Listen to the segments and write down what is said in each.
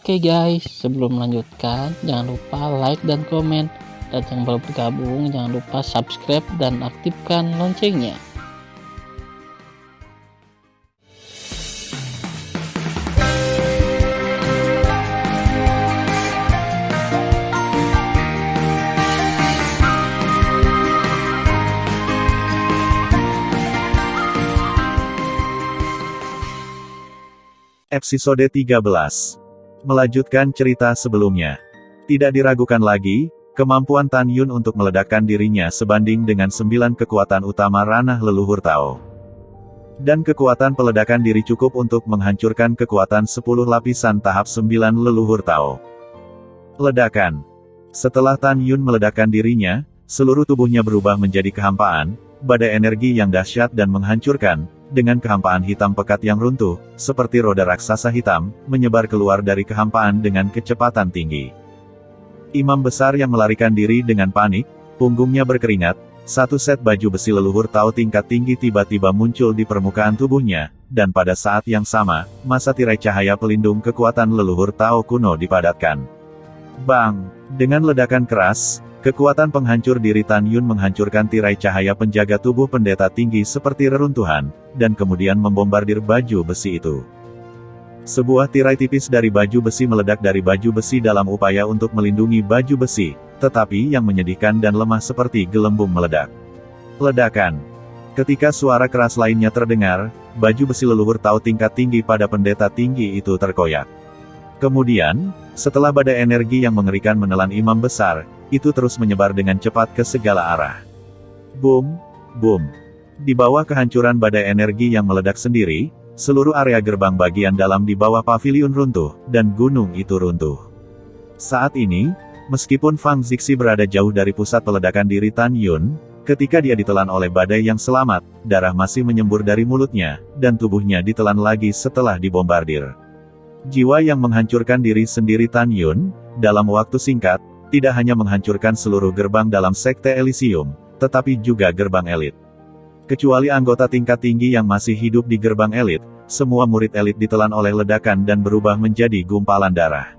Oke guys, sebelum melanjutkan, jangan lupa like dan komen. Dan yang baru bergabung, jangan lupa subscribe dan aktifkan loncengnya. Episode 13. Melanjutkan cerita sebelumnya. Tidak diragukan lagi, kemampuan Tan Yun untuk meledakkan dirinya sebanding dengan 9 kekuatan utama ranah leluhur Tao. Dan kekuatan peledakan diri cukup untuk menghancurkan kekuatan 10 lapisan tahap 9 leluhur Tao. Ledakan. Setelah Tan Yun meledakkan dirinya, seluruh tubuhnya berubah menjadi kehampaan, badai energi yang dahsyat dan menghancurkan, dengan kehampaan hitam pekat yang runtuh, seperti roda raksasa hitam, menyebar keluar dari kehampaan dengan kecepatan tinggi. Imam besar yang melarikan diri dengan panik, punggungnya berkeringat, satu set baju besi leluhur Tao tingkat tinggi tiba-tiba muncul di permukaan tubuhnya, dan pada saat yang sama, masa tirai cahaya pelindung kekuatan leluhur Tao kuno dipadatkan. Bang! Dengan ledakan keras, kekuatan penghancur diri Tan Yun menghancurkan tirai cahaya penjaga tubuh pendeta tinggi seperti reruntuhan, dan kemudian membombardir baju besi itu. Sebuah tirai tipis dari baju besi meledak dari baju besi dalam upaya untuk melindungi baju besi, tetapi yang menyedihkan dan lemah seperti gelembung meledak. Ledakan. Ketika suara keras lainnya terdengar, baju besi leluhur Tao tingkat tinggi pada pendeta tinggi itu terkoyak. Kemudian, setelah badai energi yang mengerikan menelan imam besar, itu terus menyebar dengan cepat ke segala arah. Boom, boom. Di bawah kehancuran badai energi yang meledak sendiri, seluruh area gerbang bagian dalam di bawah paviliun runtuh, dan gunung itu runtuh. Saat ini, meskipun Fang Zixi berada jauh dari pusat peledakan diri Tan Yun, ketika dia ditelan oleh badai yang selamat, darah masih menyembur dari mulutnya, dan tubuhnya ditelan lagi setelah dibombardir. Jiwa yang menghancurkan diri sendiri Tan Yun, dalam waktu singkat, tidak hanya menghancurkan seluruh gerbang dalam Sekte Elysium, tetapi juga gerbang elit. Kecuali anggota tingkat tinggi yang masih hidup di gerbang elit, semua murid elit ditelan oleh ledakan dan berubah menjadi gumpalan darah.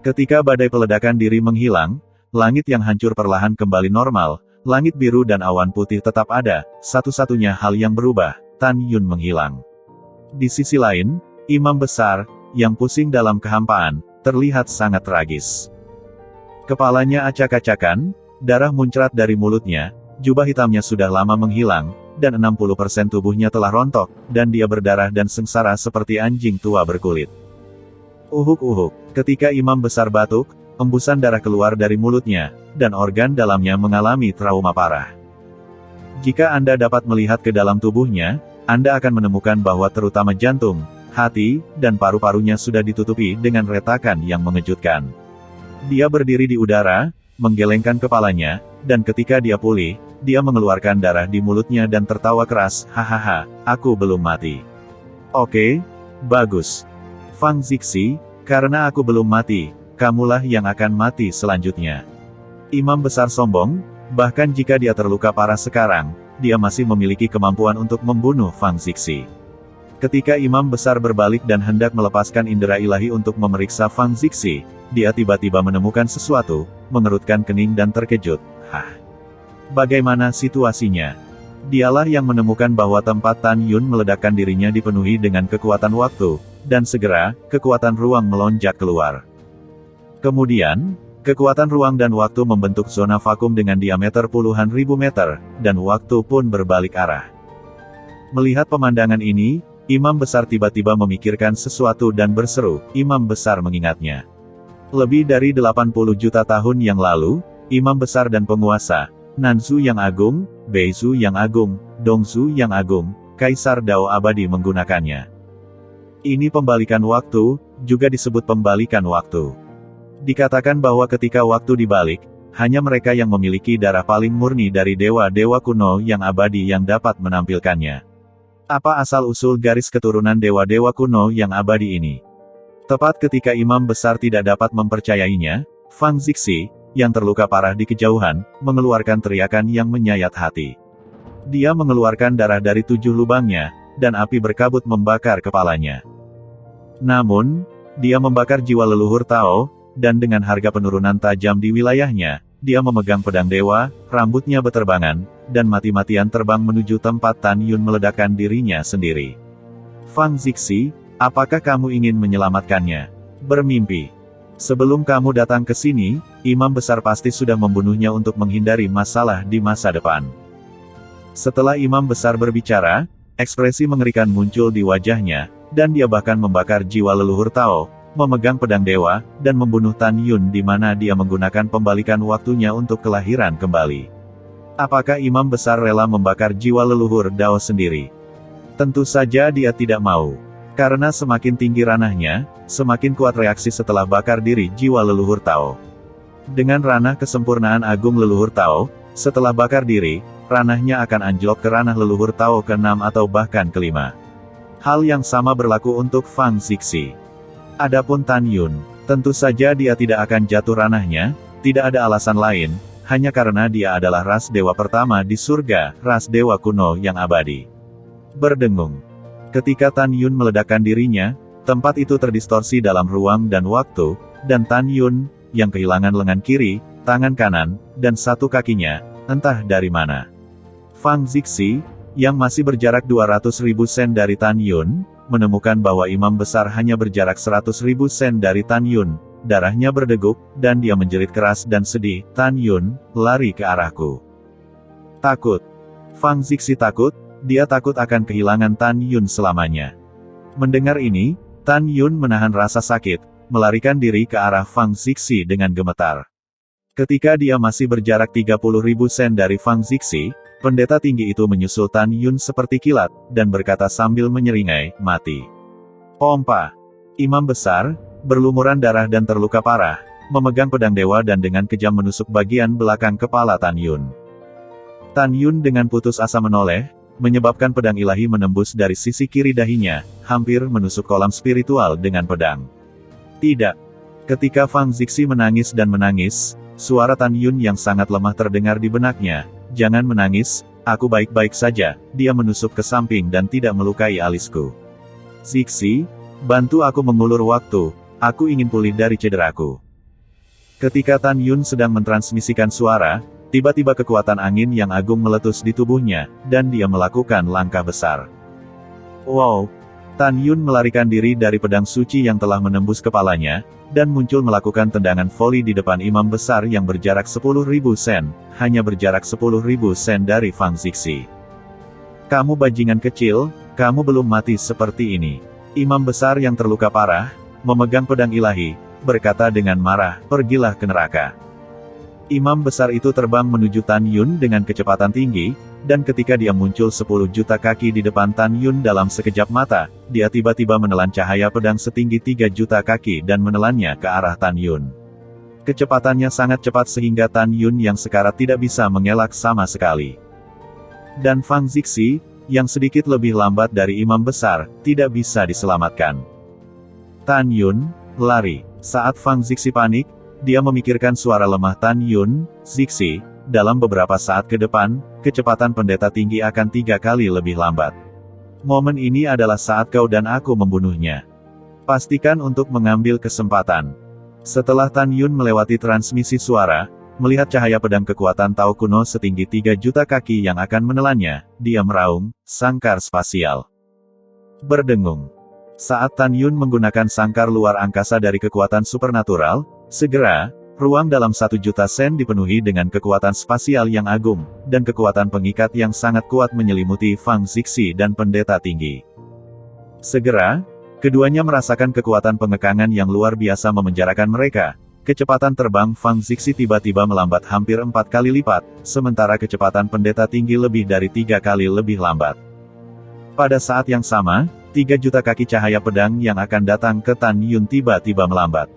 Ketika badai peledakan diri menghilang, langit yang hancur perlahan kembali normal, langit biru dan awan putih tetap ada, satu-satunya hal yang berubah, Tan Yun menghilang. Di sisi lain, imam besar, yang pusing dalam kehampaan, terlihat sangat tragis. Kepalanya acak-acakan, darah muncrat dari mulutnya, jubah hitamnya sudah lama menghilang, dan 60% tubuhnya telah rontok, dan dia berdarah dan sengsara seperti anjing tua berkulit. Uhuk-uhuk, ketika imam besar batuk, embusan darah keluar dari mulutnya, dan organ dalamnya mengalami trauma parah. Jika Anda dapat melihat ke dalam tubuhnya, Anda akan menemukan bahwa terutama jantung, hati, dan paru-parunya sudah ditutupi dengan retakan yang mengejutkan. Dia berdiri di udara, menggelengkan kepalanya, dan ketika dia pulih, dia mengeluarkan darah di mulutnya dan tertawa keras, hahaha, aku belum mati. Oke, bagus. Fang Zixi, karena aku belum mati, kamulah yang akan mati selanjutnya. Imam besar sombong, bahkan jika dia terluka parah sekarang, dia masih memiliki kemampuan untuk membunuh Fang Zixi. Ketika imam besar berbalik dan hendak melepaskan indera ilahi untuk memeriksa Fang Zixi, dia tiba-tiba menemukan sesuatu, mengerutkan kening dan terkejut. Hah? Bagaimana situasinya? Dialah yang menemukan bahwa tempat Tan Yun meledakkan dirinya dipenuhi dengan kekuatan waktu, dan segera, kekuatan ruang melonjak keluar. Kemudian, kekuatan ruang dan waktu membentuk zona vakum dengan diameter puluhan ribu meter, dan waktu pun berbalik arah. Melihat pemandangan ini, imam besar tiba-tiba memikirkan sesuatu dan berseru, imam besar mengingatnya. Lebih dari 80 juta tahun yang lalu, imam besar dan penguasa, Nanzu yang agung, Beizu yang agung, Dongzu yang agung, Kaisar Dao abadi menggunakannya. Ini pembalikan waktu, juga disebut pembalikan waktu. Dikatakan bahwa ketika waktu dibalik, hanya mereka yang memiliki darah paling murni dari dewa-dewa kuno yang abadi yang dapat menampilkannya. Apa asal-usul garis keturunan dewa-dewa kuno yang abadi ini? Tepat ketika imam besar tidak dapat mempercayainya, Fang Zixi, yang terluka parah di kejauhan, mengeluarkan teriakan yang menyayat hati. Dia mengeluarkan darah dari 7 lubangnya, dan api berkabut membakar kepalanya. Namun, Dia membakar jiwa leluhur Tao, dan dengan harga penurunan tajam di wilayahnya, dia memegang pedang dewa, rambutnya beterbangan, dan mati-matian terbang menuju tempat Tan Yun meledakkan dirinya sendiri. Fang Zixi, apakah kamu ingin menyelamatkannya? Bermimpi. Sebelum kamu datang ke sini, imam besar pasti sudah membunuhnya untuk menghindari masalah di masa depan. Setelah imam besar berbicara, ekspresi mengerikan muncul di wajahnya, dan dia bahkan membakar jiwa leluhur Tao, memegang pedang dewa, dan membunuh Tan Yun di mana dia menggunakan pembalikan waktunya untuk kelahiran kembali. Apakah imam besar rela membakar jiwa leluhur Dao sendiri? Tentu saja dia tidak mau. Karena semakin tinggi ranahnya, semakin kuat reaksi setelah bakar diri jiwa leluhur Tao. Dengan ranah kesempurnaan agung leluhur Tao, setelah bakar diri, ranahnya akan anjlok ke ranah leluhur Tao ke-6 atau bahkan ke-5. Hal yang sama berlaku untuk Fang Zixi. Adapun Tan Yun, tentu saja dia tidak akan jatuh ranahnya, tidak ada alasan lain, hanya karena dia adalah ras dewa pertama di surga, ras dewa kuno yang abadi. Berdengung. Ketika Tan Yun meledakkan dirinya, tempat itu terdistorsi dalam ruang dan waktu, dan Tan Yun, yang kehilangan lengan kiri, tangan kanan, dan satu kakinya, entah dari mana. Fang Zixi, yang masih berjarak 200.000 sen dari Tan Yun, menemukan bahwa imam besar hanya berjarak 100.000 sen dari Tan Yun, darahnya berdegup, dan dia menjerit keras dan sedih, Tan Yun, lari ke arahku. Takut. Fang Zixi takut, dia takut akan kehilangan Tan Yun selamanya. Mendengar ini, Tan Yun menahan rasa sakit, melarikan diri ke arah Fang Zixi dengan gemetar. Ketika dia masih berjarak 30.000 sen dari Fang Zixi, pendeta tinggi itu menyusul Tan Yun seperti kilat, dan berkata sambil menyeringai, mati. Pompa. Imam besar, berlumuran darah dan terluka parah, memegang pedang dewa dan dengan kejam menusuk bagian belakang kepala Tan Yun. Tan Yun dengan putus asa menoleh, menyebabkan pedang ilahi menembus dari sisi kiri dahinya, hampir menusuk kolam spiritual dengan pedang. Tidak. Ketika Fang Zixi menangis dan menangis, suara Tan Yun yang sangat lemah terdengar di benaknya, jangan menangis, aku baik-baik saja, dia menusuk ke samping dan tidak melukai alisku. Zixi, bantu aku mengulur waktu, aku ingin pulih dari cederaku. Ketika Tan Yun sedang mentransmisikan suara, tiba-tiba kekuatan angin yang agung meletus di tubuhnya, dan dia melakukan langkah besar. Wow! Tan Yun melarikan diri dari pedang suci yang telah menembus kepalanya, dan muncul melakukan tendangan voli di depan imam besar yang berjarak 10.000 sen, hanya berjarak 10.000 sen dari Fang Zixi. Kamu bajingan kecil, kamu belum mati seperti ini. Imam besar yang terluka parah, memegang pedang ilahi, berkata dengan marah, pergilah ke neraka. Imam besar itu terbang menuju Tan Yun dengan kecepatan tinggi, dan ketika dia muncul 10 juta kaki di depan Tan Yun dalam sekejap mata, dia tiba-tiba menelan cahaya pedang setinggi 3 juta kaki dan menelannya ke arah Tan Yun. Kecepatannya sangat cepat sehingga Tan Yun yang sekarat tidak bisa mengelak sama sekali. Dan Fang Zixi, yang sedikit lebih lambat dari imam besar, tidak bisa diselamatkan. Tan Yun, lari. Saat Fang Zixi panik, dia memikirkan suara lemah Tan Yun, Zixi, dalam beberapa saat ke depan, kecepatan pendeta tinggi akan 3 kali lebih lambat. Momen ini adalah saat kau dan aku membunuhnya. Pastikan untuk mengambil kesempatan. Setelah Tan Yun melewati transmisi suara, melihat cahaya pedang kekuatan Tao kuno setinggi 3 juta kaki yang akan menelannya, dia meraung, sangkar spasial. Berdengung. Saat Tan Yun menggunakan sangkar luar angkasa dari kekuatan supernatural, segera, ruang dalam 1 juta sen dipenuhi dengan kekuatan spasial yang agung, dan kekuatan pengikat yang sangat kuat menyelimuti Fang Zixi dan pendeta tinggi. Segera, keduanya merasakan kekuatan pengekangan yang luar biasa memenjarakan mereka. Kecepatan terbang Fang Zixi tiba-tiba melambat hampir 4 kali lipat, sementara kecepatan pendeta tinggi lebih dari 3 kali lebih lambat. Pada saat yang sama, 3 juta kaki cahaya pedang yang akan datang ke Tan Yun tiba-tiba melambat.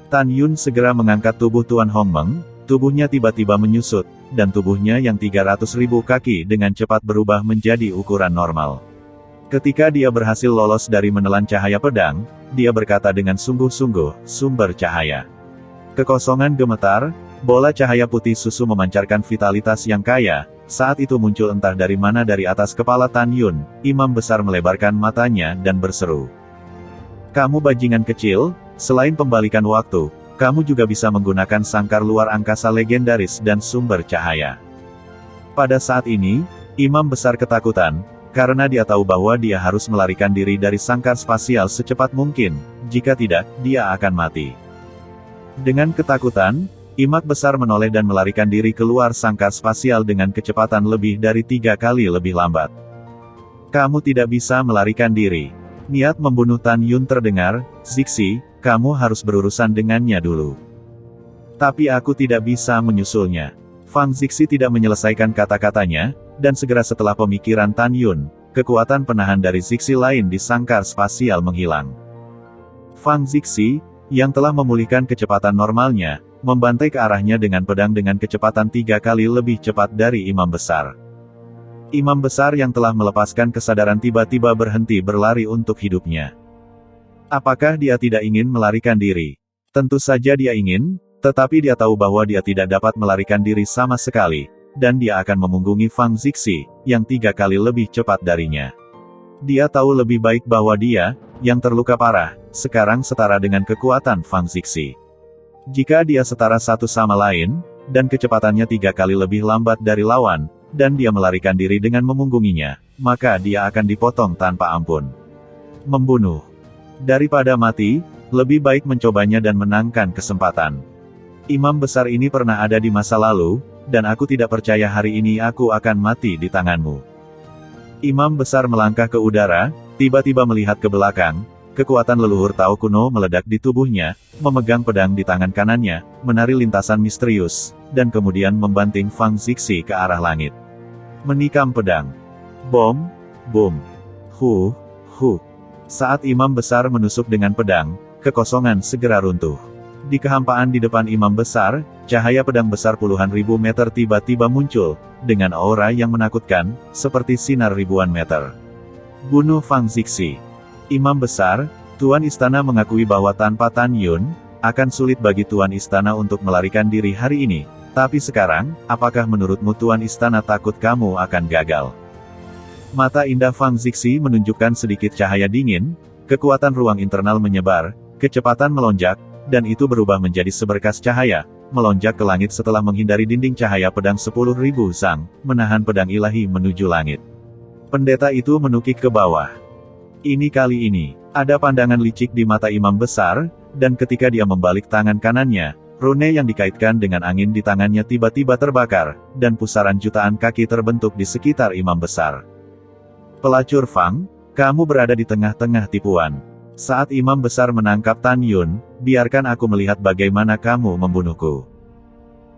Tan Yun segera mengangkat tubuh Tuan Hongmeng, tubuhnya tiba-tiba menyusut, dan tubuhnya yang 300.000 kaki dengan cepat berubah menjadi ukuran normal. Ketika dia berhasil lolos dari menelan cahaya pedang, dia berkata dengan sungguh-sungguh, sumber cahaya. Kekosongan gemetar, bola cahaya putih susu memancarkan vitalitas yang kaya, saat itu muncul entah dari mana dari atas kepala Tan Yun, imam besar melebarkan matanya dan berseru. Kamu bajingan kecil, selain pembalikan waktu, kamu juga bisa menggunakan sangkar luar angkasa legendaris dan sumber cahaya. Pada saat ini, Imam Besar ketakutan, karena dia tahu bahwa dia harus melarikan diri dari sangkar spasial secepat mungkin, jika tidak, dia akan mati. Dengan ketakutan, Imam Besar menoleh dan melarikan diri keluar sangkar spasial dengan kecepatan lebih dari 3 kali lebih lambat. Kamu tidak bisa melarikan diri. Niat membunuh Tan Yun terdengar, Zixi, kamu harus berurusan dengannya dulu. Tapi aku tidak bisa menyusulnya. Fang Zixi tidak menyelesaikan kata-katanya, dan segera setelah pemikiran Tan Yun, kekuatan penahan dari Zixi lain di sangkar spasial menghilang. Fang Zixi, yang telah memulihkan kecepatan normalnya, membantai ke arahnya dengan pedang dengan kecepatan 3 kali lebih cepat dari Imam Besar. Imam Besar yang telah melepaskan kesadaran tiba-tiba berhenti berlari untuk hidupnya. Apakah dia tidak ingin melarikan diri? Tentu saja dia ingin, tetapi dia tahu bahwa dia tidak dapat melarikan diri sama sekali, dan dia akan memunggungi Fang Zixi, yang 3 kali lebih cepat darinya. Dia tahu lebih baik bahwa dia, yang terluka parah, sekarang setara dengan kekuatan Fang Zixi. Jika dia setara satu sama lain, dan kecepatannya 3 kali lebih lambat dari lawan, dan dia melarikan diri dengan memunggunginya, maka dia akan dipotong tanpa ampun. Membunuh. Daripada mati, lebih baik mencobanya dan menangkan kesempatan. Imam Besar ini pernah ada di masa lalu, dan aku tidak percaya hari ini aku akan mati di tanganmu. Imam Besar melangkah ke udara, tiba-tiba melihat ke belakang, kekuatan leluhur Tao kuno meledak di tubuhnya, memegang pedang di tangan kanannya, menari lintasan misterius, dan kemudian membanting Fang Zixi ke arah langit. Menikam pedang. Bom, boom. Hu. Saat Imam Besar menusuk dengan pedang, kekosongan segera runtuh. Di kehampaan di depan Imam Besar, cahaya pedang besar puluhan ribu meter tiba-tiba muncul, dengan aura yang menakutkan, seperti sinar ribuan meter. Bunuh Fang Zixi. Imam Besar, Tuan Istana mengakui bahwa tanpa Tan Yun, akan sulit bagi Tuan Istana untuk melarikan diri hari ini. Tapi sekarang, apakah menurutmu Tuan Istana takut kamu akan gagal? Mata indah Fang Zixi menunjukkan sedikit cahaya dingin, kekuatan ruang internal menyebar, kecepatan melonjak, dan itu berubah menjadi seberkas cahaya, melonjak ke langit setelah menghindari dinding cahaya pedang 10.000 zang, menahan pedang ilahi menuju langit. Pendeta itu menukik ke bawah. Kali ini, ada pandangan licik di mata Imam Besar, dan ketika dia membalik tangan kanannya, rune yang dikaitkan dengan angin di tangannya tiba-tiba terbakar, dan pusaran jutaan kaki terbentuk di sekitar Imam Besar. Pelacur Fang, kamu berada di tengah-tengah tipuan. Saat Imam Besar menangkap Tan Yun, biarkan aku melihat bagaimana kamu membunuhku.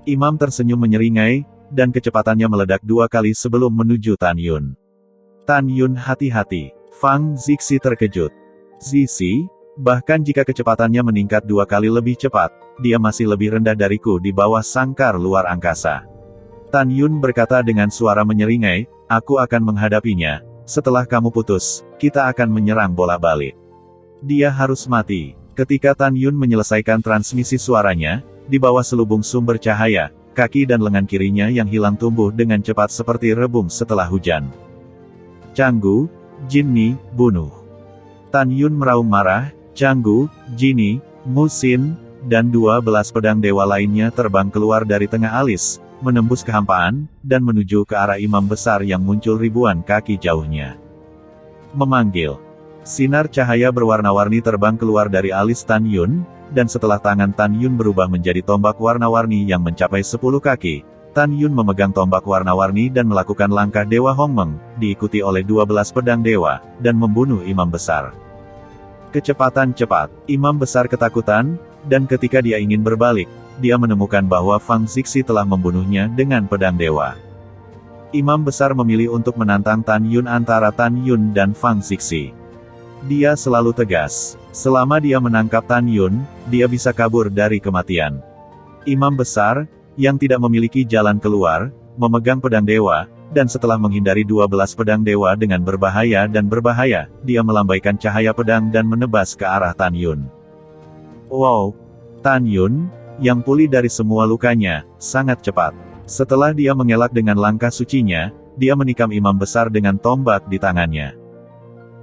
Imam tersenyum menyeringai, dan kecepatannya meledak 2 kali sebelum menuju Tan Yun. Tan Yun hati-hati. Fang Zixi terkejut. Zixi, bahkan jika kecepatannya meningkat 2 kali lebih cepat, dia masih lebih rendah dariku di bawah sangkar luar angkasa. Tan Yun berkata dengan suara menyeringai, aku akan menghadapinya. Setelah kamu putus, kita akan menyerang bola balik. Dia harus mati. Ketika Tan Yun menyelesaikan transmisi suaranya, di bawah selubung sumber cahaya, kaki dan lengan kirinya yang hilang tumbuh dengan cepat seperti rebung setelah hujan. Canggu, Jinni, bunuh. Tan Yun meraung marah, Canggu, Jinni, Musin, dan 12 pedang dewa lainnya terbang keluar dari tengah alis, menembus kehampaan, dan menuju ke arah Imam Besar yang muncul ribuan kaki jauhnya. Memanggil. Sinar cahaya berwarna-warni terbang keluar dari alis Tan Yun, dan setelah tangan Tan Yun berubah menjadi tombak warna-warni yang mencapai 10 kaki, Tan Yun memegang tombak warna-warni dan melakukan langkah Dewa Hongmeng, diikuti oleh 12 pedang dewa, dan membunuh Imam Besar. Kecepatan cepat. Imam Besar ketakutan, dan ketika dia ingin berbalik, dia menemukan bahwa Fang Zixi telah membunuhnya dengan pedang dewa. Imam Besar memilih untuk menantang Tan Yun antara Tan Yun dan Fang Zixi. Dia selalu tegas. Selama dia menangkap Tan Yun, dia bisa kabur dari kematian. Imam Besar, yang tidak memiliki jalan keluar, memegang pedang dewa, dan setelah menghindari 12 pedang dewa dengan berbahaya, dia melambaikan cahaya pedang dan menebas ke arah Tan Yun. Wow! Tan Yun, yang pulih dari semua lukanya, sangat cepat. Setelah dia mengelak dengan langkah sucinya, dia menikam Imam Besar dengan tombak di tangannya.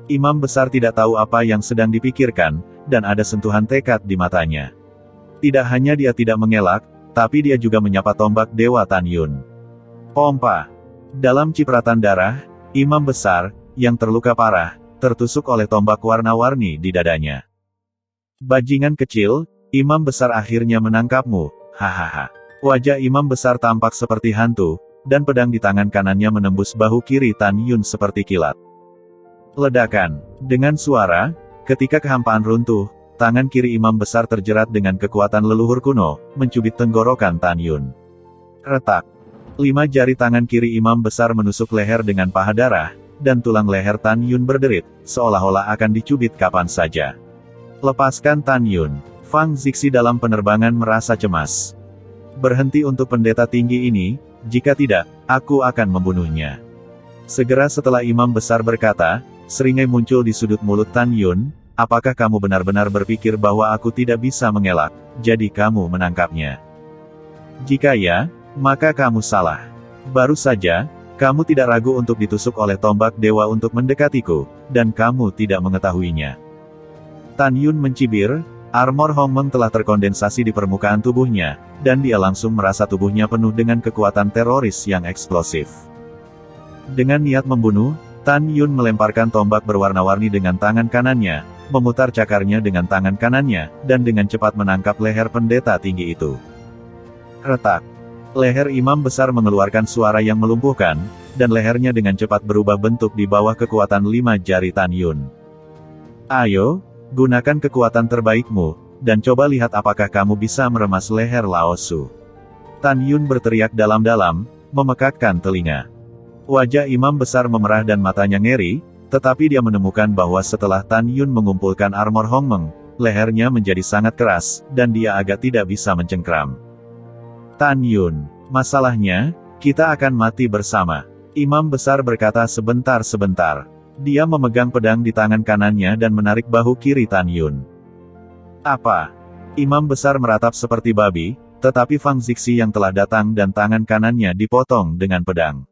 Imam besar tidak tahu apa yang sedang dipikirkan, dan ada sentuhan tekad di matanya. Tidak hanya dia tidak mengelak, tapi dia juga menyapa tombak Dewa Tan Yun. Pompa. Dalam cipratan darah, Imam besar, yang terluka parah, tertusuk oleh tombak warna-warni di dadanya. Bajingan kecil, Imam besar akhirnya menangkapmu, hahaha. Wajah Imam besar tampak seperti hantu, dan pedang di tangan kanannya menembus bahu kiri Tan Yun seperti kilat. Ledakan. Dengan suara, ketika kehampaan runtuh, tangan kiri Imam besar terjerat dengan kekuatan leluhur kuno, mencubit tenggorokan Tan Yun. Retak. 5 jari tangan kiri Imam besar menusuk leher dengan paha darah, dan tulang leher Tan Yun berderit, seolah-olah akan dicubit kapan saja. Lepaskan Tan Yun. Fang Zixi dalam penerbangan merasa cemas. Berhenti untuk pendeta tinggi ini, jika tidak, aku akan membunuhnya. Segera setelah Imam besar berkata, seringai muncul di sudut mulut Tan Yun, apakah kamu benar-benar berpikir bahwa aku tidak bisa mengelak, jadi kamu menangkapnya? Jika ya, maka kamu salah. Baru saja, kamu tidak ragu untuk ditusuk oleh tombak dewa untuk mendekatiku, dan kamu tidak mengetahuinya. Tan Yun mencibir, armor Hongmeng telah terkondensasi di permukaan tubuhnya, dan dia langsung merasa tubuhnya penuh dengan kekuatan teroris yang eksplosif. Dengan niat membunuh, Tan Yun melemparkan tombak berwarna-warni dengan tangan kanannya, memutar cakarnya dengan tangan kanannya, dan dengan cepat menangkap leher pendeta tinggi itu. Retak. Leher Imam besar mengeluarkan suara yang melumpuhkan, dan lehernya dengan cepat berubah bentuk di bawah kekuatan 5 jari Tan Yun. Ayo, gunakan kekuatan terbaikmu, dan coba lihat apakah kamu bisa meremas leher Lao Su. Tan Yun berteriak dalam-dalam, memekakkan telinga. Wajah Imam besar memerah dan matanya ngeri, tetapi dia menemukan bahwa setelah Tan Yun mengumpulkan armor Hongmeng, lehernya menjadi sangat keras, dan dia agak tidak bisa mencengkram. Tan Yun, masalahnya, kita akan mati bersama. Imam besar berkata sebentar-sebentar. Dia memegang pedang di tangan kanannya dan menarik bahu kiri Tan Yun. Apa? Imam besar meratap seperti babi, tetapi Fang Zixi yang telah datang dan tangan kanannya dipotong dengan pedang.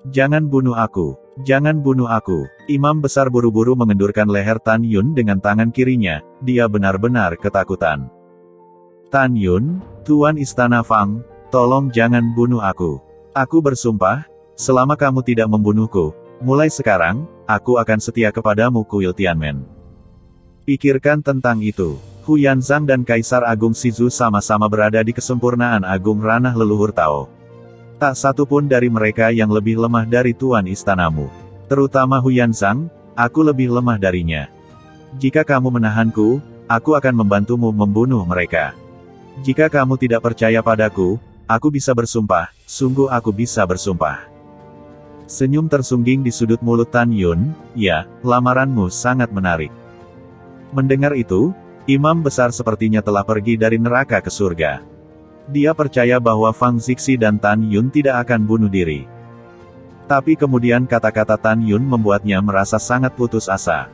Jangan bunuh aku. Jangan bunuh aku. Imam besar buru-buru mengendurkan leher Tan Yun dengan tangan kirinya, dia benar-benar ketakutan. Tan Yun, Tuan Istana Fang, tolong jangan bunuh aku. Aku bersumpah, selama kamu tidak membunuhku, mulai sekarang, aku akan setia kepadamu Kuil Tianmen. Pikirkan tentang itu. Hu Yanzang dan Kaisar Agung Shizu sama-sama berada di kesempurnaan agung ranah leluhur Tao. Tak satu pun dari mereka yang lebih lemah dari Tuan Istanamu. Terutama Hu Yanzang, aku lebih lemah darinya. Jika kamu menahanku, aku akan membantumu membunuh mereka. Jika kamu tidak percaya padaku, aku bisa bersumpah, sungguh aku bisa bersumpah. Senyum tersungging di sudut mulut Tan Yun, ya, lamaranmu sangat menarik. Mendengar itu, Imam besar sepertinya telah pergi dari neraka ke surga. Dia percaya bahwa Fang Zixi dan Tan Yun tidak akan bunuh diri. Tapi kemudian kata-kata Tan Yun membuatnya merasa sangat putus asa.